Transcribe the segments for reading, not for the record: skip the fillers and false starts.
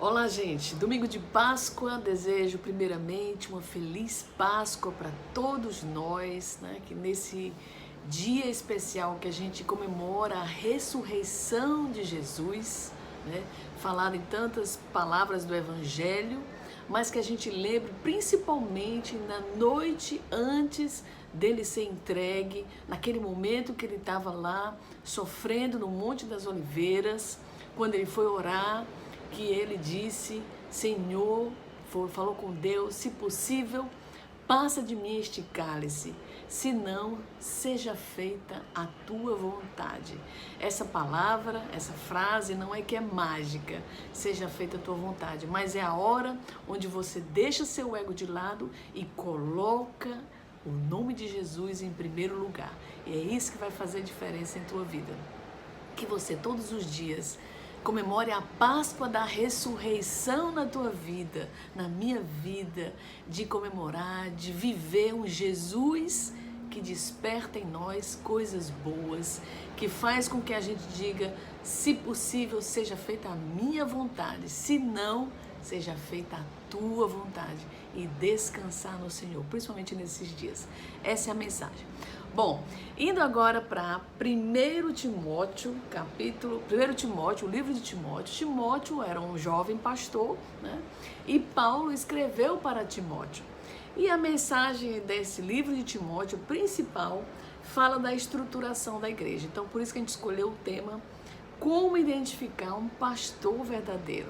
Olá, gente. Domingo de Páscoa. Desejo primeiramente uma feliz Páscoa para todos nós, né? Que nesse dia especial que a gente comemora a ressurreição de Jesus, né? Falado em tantas palavras do Evangelho, mas que a gente lembre principalmente na noite antes dele ser entregue, naquele momento que ele estava lá sofrendo no Monte das Oliveiras, quando ele foi orar, que ele disse: Senhor, falou com Deus, se possível, passa de mim este cálice, se não, seja feita a tua vontade. Essa palavra, essa frase não é que é mágica, seja feita a tua vontade, mas é a hora onde você deixa seu ego de lado e coloca o nome de Jesus em primeiro lugar. E é isso que vai fazer diferença em tua vida. Que você todos os dias comemore a Páscoa da ressurreição na tua vida, na minha vida, de comemorar, de viver um Jesus que desperta em nós coisas boas, que faz com que a gente diga, se possível, seja feita a minha vontade, se não, seja feita a tua vontade, e descansar no Senhor, principalmente nesses dias. Essa é a mensagem. Bom, indo agora para 1 Timóteo, o livro de Timóteo. Timóteo era um jovem pastor, né? E Paulo escreveu para Timóteo. E a mensagem desse livro de Timóteo, principal, fala da estruturação da igreja. Então, por isso que a gente escolheu o tema, como identificar um pastor verdadeiro.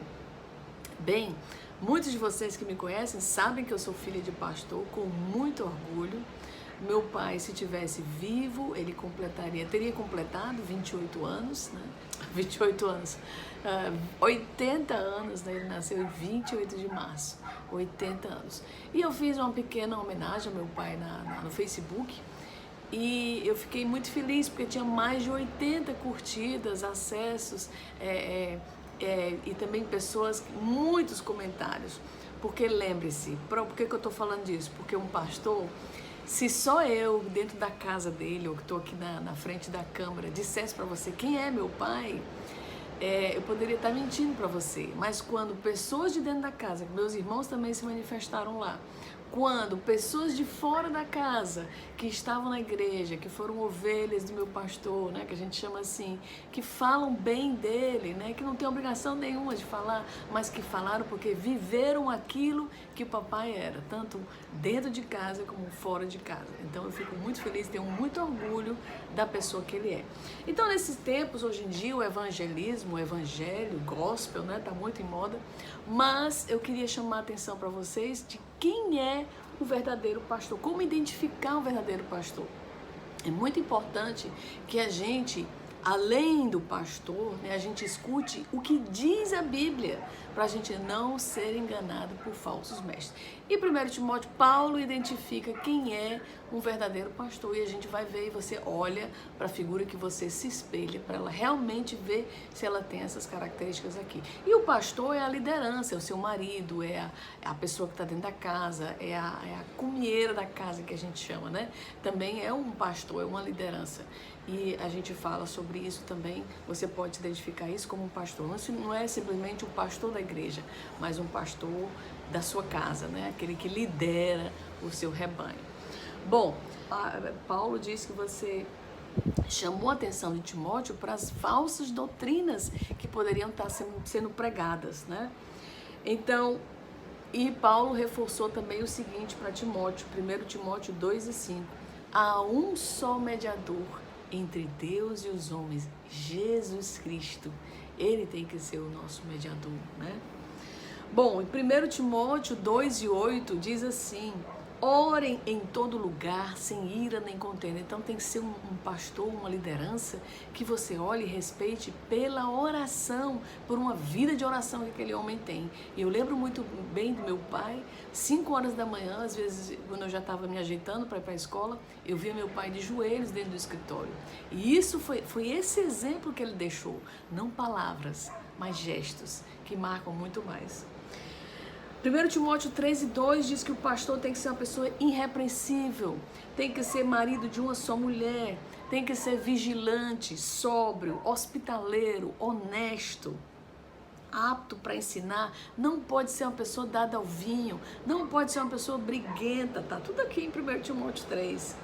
Bem, muitos de vocês que me conhecem sabem que eu sou filha de pastor, com muito orgulho. Meu pai, se tivesse vivo, ele teria completado 28 anos, né? 28 anos, 80 anos, né? Ele nasceu em 28 de março, 80 anos. E eu fiz uma pequena homenagem ao meu pai no Facebook, e eu fiquei muito feliz, porque tinha mais de 80 curtidas, acessos, e também pessoas, muitos comentários. Porque lembre-se, por que eu estou falando disso? Porque um pastor, se só eu, dentro da casa dele, ou que estou aqui na frente da câmera, dissesse para você quem é meu pai, eu poderia estar mentindo para você. Mas quando pessoas de dentro da casa, meus irmãos também se manifestaram lá, quando pessoas de fora da casa, que estavam na igreja, que foram ovelhas do meu pastor, né, que a gente chama assim, que falam bem dele, né, que não tem obrigação nenhuma de falar, mas que falaram porque viveram aquilo que o papai era, tanto dentro de casa como fora de casa. Então eu fico muito feliz, tenho muito orgulho da pessoa que ele é. Então, nesses tempos, hoje em dia, o evangelismo, o evangelho, o gospel, né, tá muito em moda, mas eu queria chamar a atenção para vocês de quem é o verdadeiro pastor, como identificar um verdadeiro pastor. É muito importante que a gente, além do pastor, né, a gente escute o que diz a Bíblia, para a gente não ser enganado por falsos mestres. E 1 Timóteo, Paulo identifica quem é um verdadeiro pastor, e a gente vai ver, e você olha para a figura que você se espelha, para ela realmente ver se ela tem essas características aqui. E o pastor é a liderança, é o seu marido, é a pessoa que está dentro da casa, é a cozinheira da casa, que a gente chama, né? Também é um pastor, é uma liderança. E a gente fala sobre isso também, você pode identificar isso como um pastor. Não é simplesmente um pastor da igreja, mas um pastor da sua casa, né? Aquele que lidera o seu rebanho. Bom, Paulo diz que você chamou a atenção de Timóteo para as falsas doutrinas que poderiam estar sendo pregadas, né? Então, e Paulo reforçou também o seguinte para Timóteo, 1 Timóteo 2:5, há um só mediador entre Deus e os homens, Jesus Cristo. Ele tem que ser o nosso mediador, né? Bom, em 1 Timóteo 2:8 diz assim, orem em todo lugar, sem ira nem contenda. Então tem que ser um pastor, uma liderança, que você olhe e respeite pela oração, por uma vida de oração que aquele homem tem. E eu lembro muito bem do meu pai, 5 horas da manhã, às vezes, quando eu já estava me ajeitando para ir para a escola, eu via meu pai de joelhos dentro do escritório. E isso foi esse exemplo que ele deixou, não palavras, mas gestos, que marcam muito mais. 1 Timóteo 13:2 diz que o pastor tem que ser uma pessoa irrepreensível, tem que ser marido de uma só mulher, tem que ser vigilante, sóbrio, hospitaleiro, honesto. apto para ensinar, não pode ser uma pessoa dada ao vinho, não pode ser uma pessoa briguenta, tá tudo aqui em 1 Timóteo 3.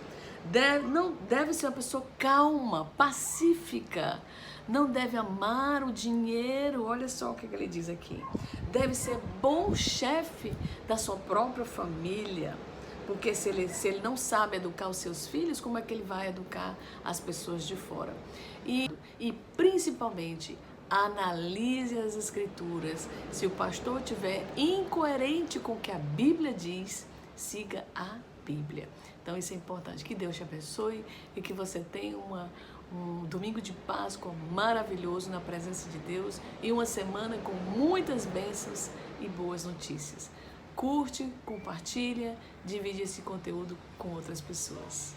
Não deve ser uma pessoa calma, pacífica, não deve amar o dinheiro, olha só o que ele diz aqui. Deve ser bom chefe da sua própria família, porque se ele não sabe educar os seus filhos, como é que ele vai educar as pessoas de fora? E principalmente, analise as escrituras. Se o pastor estiver incoerente com o que a Bíblia diz, siga a Bíblia. Então isso é importante. Que Deus te abençoe e que você tenha um domingo de Páscoa maravilhoso na presença de Deus e uma semana com muitas bênçãos e boas notícias. Curte, compartilha, divide esse conteúdo com outras pessoas.